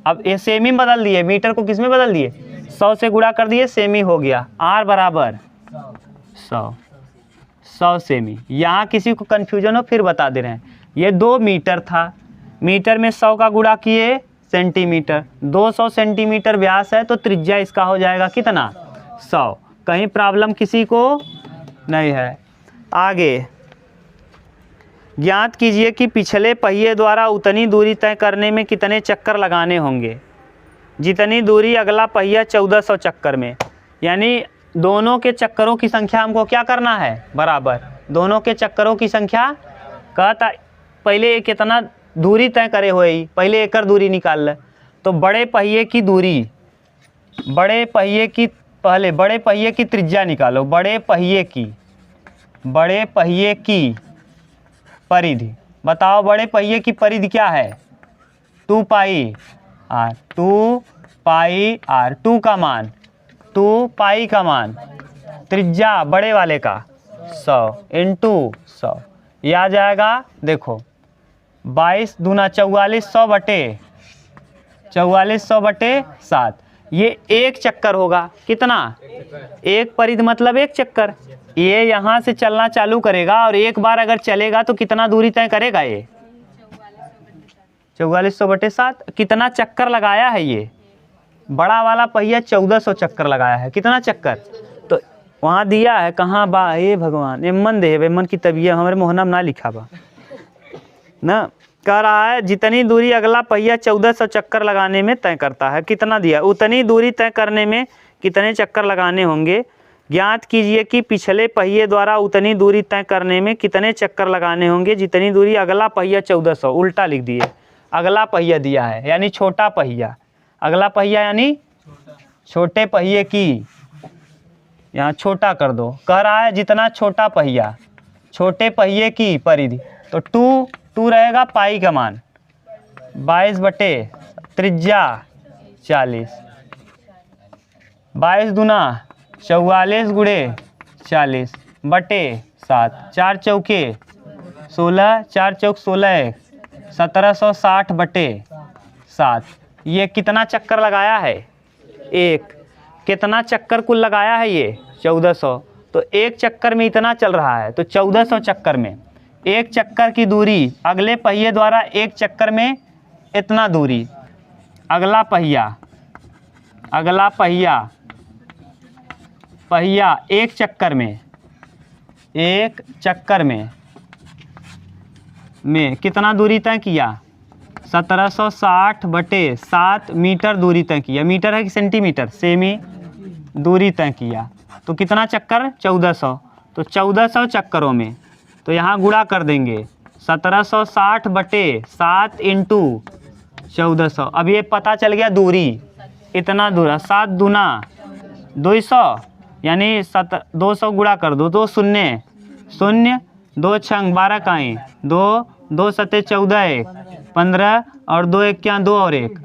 अब ये सेमी में बदल दिए, मीटर को किस में बदल दिए 100 से गुणा कर दिए, सेमी हो गया, R बराबर 100 सेमी। यहाँ किसी को कन्फ्यूजन हो फिर बता दे रहे हैं, ये 2 मीटर था, मीटर में 100 का गुणा किए सेंटीमीटर, 200 सेंटीमीटर व्यास है तो त्रिज्या इसका हो जाएगा कितना 100। कहीं प्रॉब्लम किसी को नहीं है। आगे ज्ञात कीजिए कि पिछले पहिए द्वारा उतनी दूरी तय करने में कितने चक्कर लगाने होंगे, जितनी दूरी अगला पहिया 1400 चक्कर में, यानी दोनों के चक्करों की संख्या हमको क्या करना है बराबर, दोनों के चक्करों की संख्या कहता पहले कितना दूरी तय करे हुए, पहले एकड़ दूरी निकाल ले, तो बड़े पहिए की दूरी, बड़े पहिए की पहले बड़े पहिए की त्रिज्या निकालो, बड़े पहिए की परिधि बताओ, बड़े पहिए की परिधि क्या है 2 पाई आर, 2 पाई आर, 2 का मान 2 पाई का मान, त्रिज्या बड़े वाले का 100 इंटू 100, यह आ जाएगा देखो 22 दूना 4400 बटे 4400 बटे 7, ये एक चक्कर होगा, कितना एक परिधि मतलब एक चक्कर, ये यहाँ से चलना चालू करेगा और एक बार अगर चलेगा तो कितना दूरी तय करेगा, ये 4400 बटे 7, कितना चक्कर लगाया है, ये बड़ा वाला पहिया 1400 चक्कर लगाया है, कितना चक्कर, तो वहाँ दिया है कहाँ बा, ये भगवान ये मन दे मन की तबीयत हमारे मोहना में ना लिखा बा ना, कह रहा है जितनी दूरी अगला पहिया 1400 चक्कर लगाने में तय करता है, कितना दिया, उतनी दूरी तय करने में कितने चक्कर लगाने होंगे। ज्ञात कीजिए कि पिछले पहिए द्वारा उतनी दूरी तय करने में कितने चक्कर लगाने होंगे, जितनी दूरी अगला पहिया 1400, उल्टा लिख दिए, अगला पहिया दिया है यानी छोटा पहिया, अगला पहिया यानी छोटे पहिए की, यहाँ छोटा कर दो, कह रहा है जितना छोटा पहिया छोटे पहिए की परिधि, तो 2 रहेगा पाई का मान 22 बटे त्रिज्या 40, 22 दूना 44 गुणे 40 बटे 7, 4 चौके 16, 4 चौक 16, 1760 बटे 7, ये कितना चक्कर लगाया है एक, कितना चक्कर कुल लगाया है ये 1400, तो एक चक्कर में इतना चल रहा है, तो 1400 चक्कर में एक चक्कर की दूरी अगले पहिए द्वारा एक चक्कर में इतना दूरी, अगला पहिया एक चक्कर में कितना दूरी तय किया 1760 बटे 7 मीटर दूरी तय किया, मीटर है कि सेंटीमीटर, सेमी दूरी तय किया, तो कितना चक्कर 1400, तो 1400 चक्करों में, तो यहाँ गुणा कर देंगे 1760 बटे 7 इंटू 1400, अब ये पता चल गया दूरी इतना दूर, 7 दूना 200 यानी 200 गुणा कर दो, 2 शून्य 0, 2 छंग 12 काएँ 2, 2 सते 14 15 और 2 एक क्या 2 और 1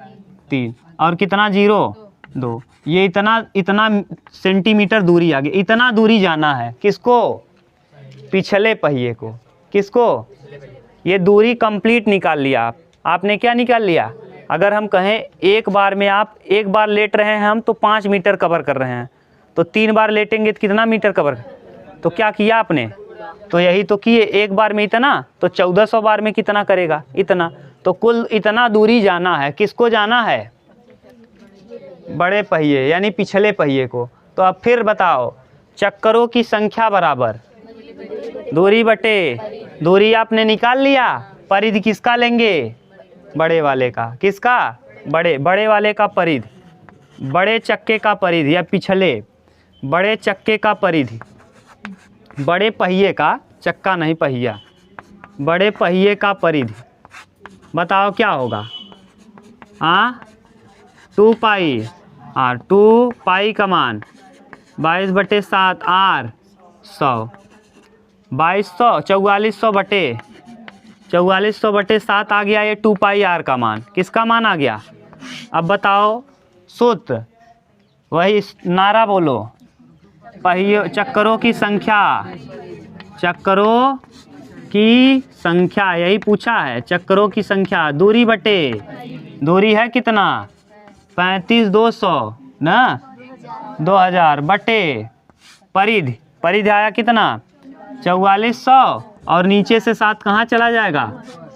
3 और कितना 0 2, ये इतना सेंटीमीटर दूरी आ गई, इतना दूरी जाना है किसको पिछले पहिए को, किसको, ये दूरी कंप्लीट निकाल लिया आपने क्या निकाल लिया। अगर हम कहें एक बार में आप एक बार लेट रहे हैं हम तो 5 मीटर कवर कर रहे हैं, तो 3 बार लेटेंगे तो कितना मीटर कवर, तो क्या किया आपने, तो यही तो किए, एक बार में इतना तो 1400 बार में कितना करेगा इतना, तो कुल इतना दूरी जाना है, किसको जाना है? बड़े पहिए यानी पिछले पहिए को। तो अब फिर बताओ, चक्करों की संख्या बराबर दूरी बटे दूरी। आपने निकाल लिया, परिधि किसका लेंगे? बड़े वाले का। किसका? बड़े वाले का परिधि, बड़े चक्के का परिधि या पिछले बड़े चक्के का परिधि, बड़े पहिए का, चक्का नहीं पहिया, बड़े पहिए का परिधि। बताओ क्या होगा? हाँ 2 पाई। हाँ 2 पाई का मान 22/7 आर 100, 2200 4400/7 आ गया। ये 2 पाई आर का मान, किसका मान आ गया? अब बताओ सूत्र, वही नारा बोलो, पहियों चक्करों की संख्या, चक्करों की संख्या, यही पूछा है, चक्करों की संख्या दूरी बटे दूरी है कितना? 35,200 ना, 2000 बटे परिधि आया कितना? 4400 और नीचे से 7 कहाँ चला जाएगा?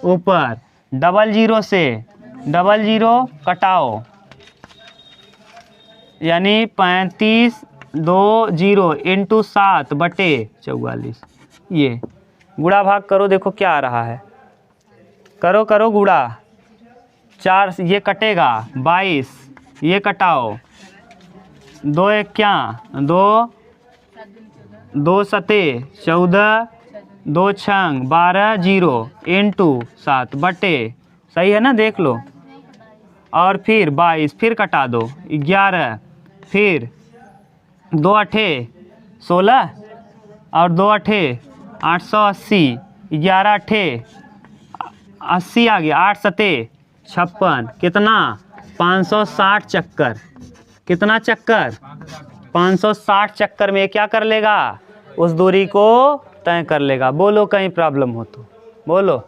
ऊपर। 00 से 00 कटाओ यानी 3520 इंटू 7 बटे 44। ये गुणा भाग करो, देखो क्या आ रहा है। करो गुणा। 4 ये कटेगा 22, ये कटाओ 2 1 क्या 2 2 सते 14 2 छंग 12 0 इंटू 7 बटे, सही है ना, देख लो। और फिर 22 फिर कटा दो 11, फिर 2 अठे 16 और 2 अठे 880, 11 अठे 80 आ गया, 8 सते 56, कितना? 560 चक्कर। कितना चक्कर? 560 चक्कर में क्या कर लेगा? उस दूरी को तय कर लेगा। बोलो कहीं प्रॉब्लम हो तो बोलो।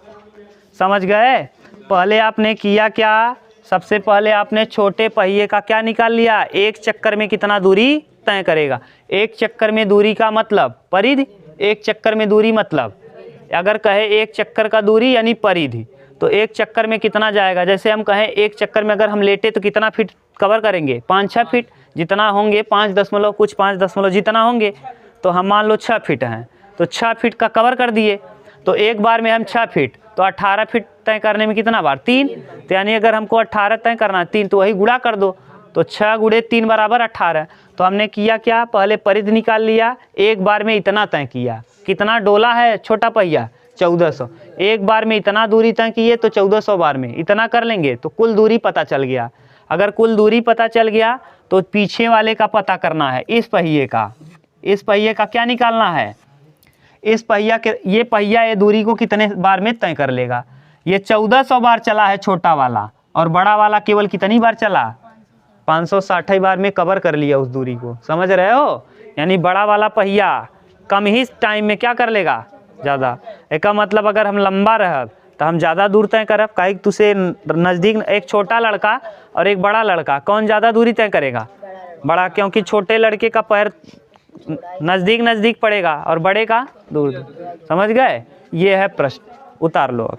समझ गए? पहले आपने किया क्या? सबसे पहले आपने छोटे पहिए का क्या निकाल लिया? एक चक्कर में कितना दूरी तय करेगा। एक चक्कर में दूरी का मतलब परिधि, एक चक्कर में दूरी मतलब, अगर कहे एक चक्कर का दूरी यानी परिधि, तो एक चक्कर में कितना जाएगा? जैसे हम कहें एक चक्कर में अगर हम लेटे तो कितना फीट कवर करेंगे? 5-6 फीट जितना होंगे, 5 जितना होंगे, तो हम मान लो 6 फीट हैं, तो 6 फीट का कवर कर दिए। तो एक बार में हम 6 फीट, तो 18 फीट तय करने में कितना बार? 3। तो यानी अगर हमको 18 तय करना है 3, तो वही गुणा कर दो, तो 6 गुणे 3 बराबर 18। तो हमने किया क्या? पहले परिधि निकाल लिया, एक बार में इतना तय किया। कितना डोला है छोटा पहिया? 1400। एक बार में इतना दूरी तय किए तो 1400 बार में इतना कर लेंगे, तो कुल दूरी पता चल गया। अगर कुल दूरी पता चल गया तो पीछे वाले का पता करना है, इस पहिए का। इस पहिए का क्या निकालना है? इस पहिया के, ये पहिया ये दूरी को कितने बार में तय कर लेगा? ये 1400 बार चला है छोटा वाला, और बड़ा वाला केवल कितनी बार चला? 560 बार में कवर कर लिया उस दूरी को। समझ रहे हो? यानी बड़ा वाला पहिया कम ही टाइम में क्या कर लेगा? ज़्यादा। एक मतलब अगर हम लंबा रह तो हम ज़्यादा दूर तय करब, काहे तुसे नज़दीक एक छोटा लड़का और एक बड़ा लड़का, कौन ज़्यादा दूरी तय करेगा? बड़ा, क्योंकि छोटे लड़के का पैर नज़दीक पड़ेगा और बड़े का दूर। समझ गए? ये है प्रश्न, उतार लो अब।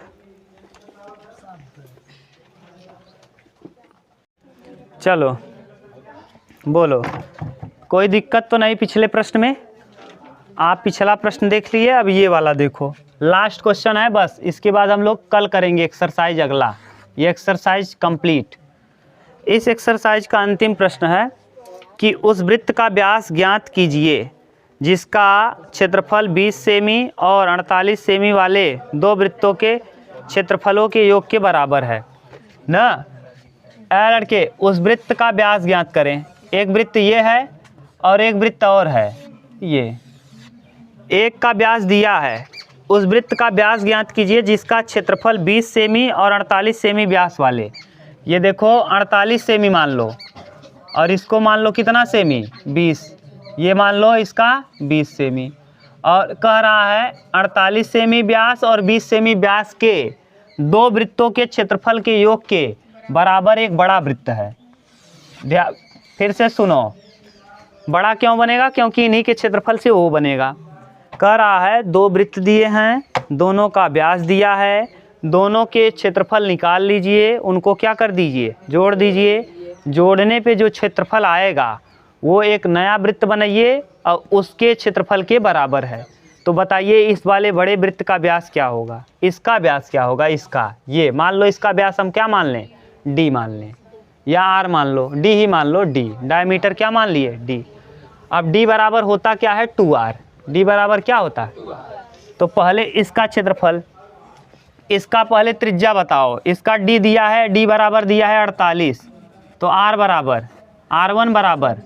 चलो बोलो, कोई दिक्कत तो नहीं पिछले प्रश्न में? आप पिछला प्रश्न देख लिए, अब ये वाला देखो, लास्ट क्वेश्चन है बस। इसके बाद हम लोग कल करेंगे एक्सरसाइज अगला। ये एक्सरसाइज कंप्लीट। इस एक्सरसाइज का अंतिम प्रश्न है कि उस वृत्त का व्यास ज्ञात कीजिए जिसका क्षेत्रफल 20 सेमी और 48 सेमी वाले दो वृत्तों के क्षेत्रफलों के योग के बराबर है ना। लड़के, उस वृत्त का व्यास ज्ञात करें। एक वृत्त ये है और एक वृत्त और है, ये एक का व्यास दिया है, उस वृत्त का व्यास ज्ञात कीजिए जिसका क्षेत्रफल 20 सेमी और 48 सेमी व्यास वाले। ये देखो 48 सेमी मान लो, और इसको मान लो कितना सेमी? 20। ये मान लो इसका 20 सेमी, और कह रहा है 48 सेमी व्यास और 20 सेमी व्यास के दो वृत्तों के क्षेत्रफल के योग के बराबर एक बड़ा वृत्त है। फिर से सुनो, बड़ा क्यों बनेगा? क्योंकि इन्हीं के क्षेत्रफल से वो बनेगा। कह रहा है दो वृत्त दिए हैं, दोनों का व्यास दिया है, दोनों के क्षेत्रफल निकाल लीजिए, उनको क्या कर दीजिए, जोड़ दीजिए। जोड़ने पे जो क्षेत्रफल आएगा वो एक नया वृत्त बनाइए और उसके क्षेत्रफल के बराबर है। तो बताइए इस वाले बड़े वृत्त का व्यास क्या होगा, इसका व्यास क्या होगा, इसका, ये मान लो इसका व्यास हम क्या मान लें, डी मान लें, या आर मान लो, डी ही मान लो, डी डायमीटर क्या मान लिए, डी। अब डी बराबर होता क्या है, 2r। डी बराबर क्या होता है, तो पहले इसका क्षेत्रफल, इसका पहले त्रिज्या बताओ, इसका डी दिया है, डी बराबर दिया है 48, तो आर बराबर, r1 बराबर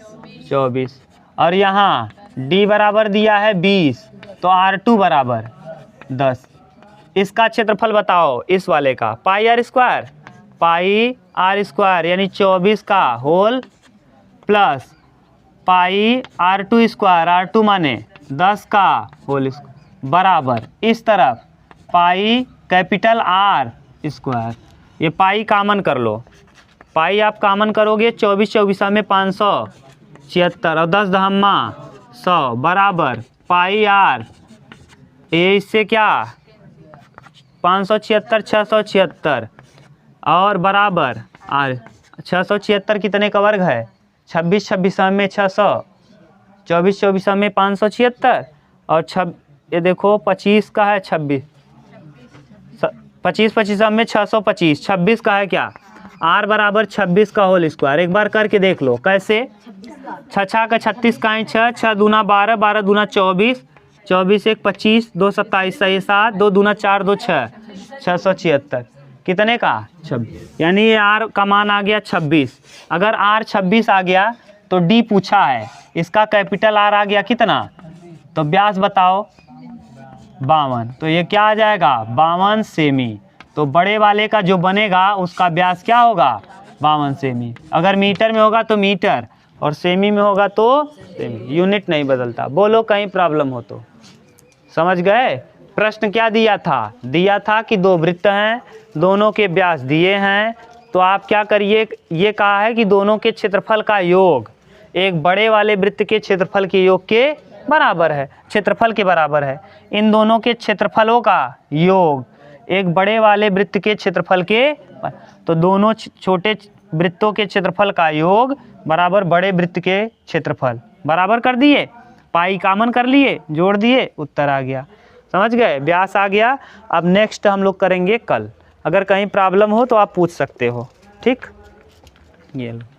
24, और यहाँ डी बराबर दिया है 20, तो r2 बराबर 10। इसका क्षेत्रफल बताओ इस वाले का, पाई आर स्क्वायर यानी 24 का whole plus pi r2 square, r2 माने 10 का होल बराबर इस तरफ पाई कैपिटल R स्क्वायर। ये पाई कामन कर लो, पाई आप कामन करोगे 24 24 में 576 और 10 दहम्मा 100 बराबर पाई R, ये इससे क्या 576 676 और बराबर R 676 कितने का वर्ग है, 26 26 में 600, 24 24 में 576 और ये देखो 25 का है 26, 25 25 में 625, 26 का है क्या, R बराबर 26 का होल स्क्वायर। एक बार करके देख लो कैसे, 6 6 का 36 का है 6, 6 दूना 12, 12 दूना 24, 24 1 25, 2 27 6 7, 2 दूना 4 2 6, 676 कितने का 26, यानी ये R का मान आ गया 26। अगर R 26 आ गया तो D पूछा है, इसका कैपिटल R आ गया कितना, तो व्यास बताओ 52, तो ये क्या आ जाएगा 52 सेमी। तो बड़े वाले का जो बनेगा उसका व्यास क्या होगा 52 सेमी। अगर मीटर में होगा तो मीटर और सेमी में होगा तो सेमी, यूनिट नहीं बदलता। बोलो कहीं प्रॉब्लम हो तो। समझ गए। प्रश्न क्या दिया था कि दो वृत्त हैं, दोनों के व्यास दिए हैं, तो आप क्या करिए, ये कहा है कि दोनों के क्षेत्रफल का योग एक बड़े वाले वृत्त के क्षेत्रफल के योग के बराबर है, क्षेत्रफल के बराबर है। इन दोनों के क्षेत्रफलों का योग एक बड़े वाले वृत्त के क्षेत्रफल के, तो दोनों छोटे वृत्तों के क्षेत्रफल का योग बराबर बड़े वृत्त के क्षेत्रफल, बराबर कर दिए, पाई कॉमन कर लिए, जोड़ दिए, उत्तर आ गया। समझ गए, व्यास आ गया। अब नेक्स्ट हम लोग करेंगे कल। अगर कहीं प्रॉब्लम हो तो आप पूछ सकते हो, ठीक। ये लो।